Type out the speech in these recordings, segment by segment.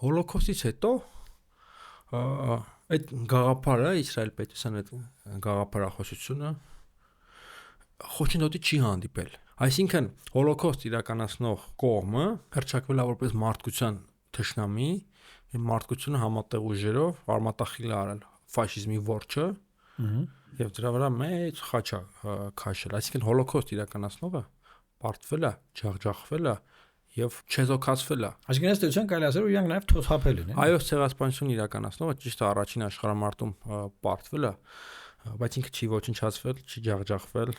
Հոլոկոստից հետո այդ գաղափարը Իսրայել Պետրոսյանի այդ գաղափարախոսությունը խոչընդոտի չի հանդիպել։ Այսինքն հոլոկոստ իրականացնող կողմը հռչակվել է որպես մարդկության թշնամի, եւ մարդկությունը համատեղ ուժերով արմատախիլ է արել ֆաշիզմի որջը եւ դրա վրա մեծ խաչ է քաշել։ Այսինքն հոլոկոստ իրականացնողը պարտվել է, ջախջախվել է եւ չեզոքացվել է։ Այսինքն այս դեպքում կարելի ասել, որ իրանք նաեւ թոթափել են։ Այո, ցեղասպանություն իրականացնողը ճիշտ է առաջին աշխարհամարտում պարտվել է, բայց ինքը չի ոչնչացվել, չի ջախջախվել,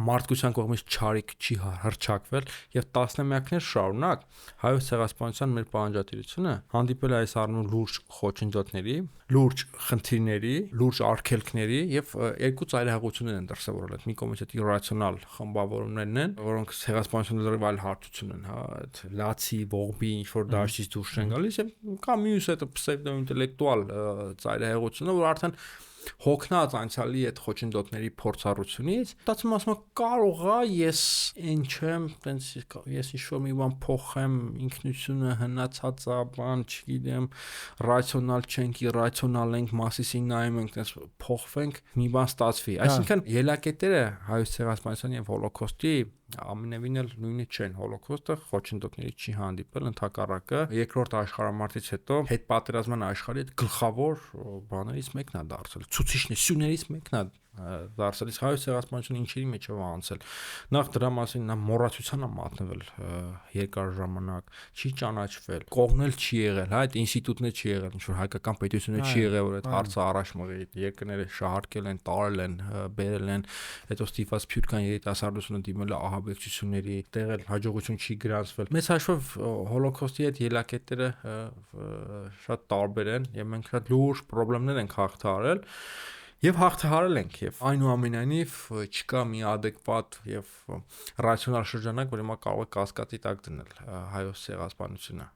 մարդկության կողմից չարիք չի հռչակվել եւ տասնամյակներ շարունակ հայոց ցեղասպանության մեր պահանջատիրությունը հանդիպել է այս առումով լուրջ խոչընդոտների, լուրջ խնդիրների, լուրջ արգելքների եւ երկու ծայրահեղություններ են դրսեւորել։ Այդ մի կողմից այդ իրացիոնալ խմբավորումներն են, որոնք ցեղասպանությունը լրիվ այլ հարթություն են, հա, այդ լացի, ողբի ինչ որ դաշտից դուրս չեն գալիս եւ կա մյուս այդ պսևդոինտելեկտուալ ծայրահեղությունը, որ արդեն հոգնած անցյալի այդ խոչընդոտների փորձառությունից ստացվում ասում կարող է ես ինչ չեմ տենց ես ինչ-որ մի բան փոխեմ ինքնությունը հնացած է բան չգիտեմ ռացիոնալ չենք իրացիոնալ ենք մասիսին նայում ենք տենց փոխվենք մի բան ստացվի այսինքն ելակետերը հայոց ցեղասպանության եւ հոլոկոստի ամենևին էլ նույնը չեն հոլոկոստը խոչընդոտների չի հանդիպել ընդհակառակը երկրորդ աշխարհամարտից հետո հետպատերազմյան աշխարհի այդ գլխավոր բաներից մեկն է դարձել ցուցիչներ սյուներից մեկն է դարձել իսկ հայոց ցեղասպանությունը ինչերի մեջ է անցել նախ դրա մասին նա մոռացության է մատնվել երկար ժամանակ չի ճանաչվել կողմնել չի եղել հա այդ ինստիտուտներ չի եղել ինչ որ հայկական պետությունը չի եղել որ այդ հարցը առաջ մղի երկրները շահարկել են տարել են բերել են հետո ստիփաց փյուրքան երիտասարդությունը դիմել է ահաբեկչությունների տեղել հաջողություն չի գրանցվել մեծ հաշվով հոլոկոստի այդ ելակետերը շատ տարբեր են եւ մենք շատ լուրջ խնդիրներ ենք հաղթահարել եւ հաղթահարել ենք եւ այնուամենայնիվ չկա մի adekvat եւ ռացիոնալ շրջանակ որ հիմա կարող է կասկածի տակ դնել հայոց ցեղասպանությունը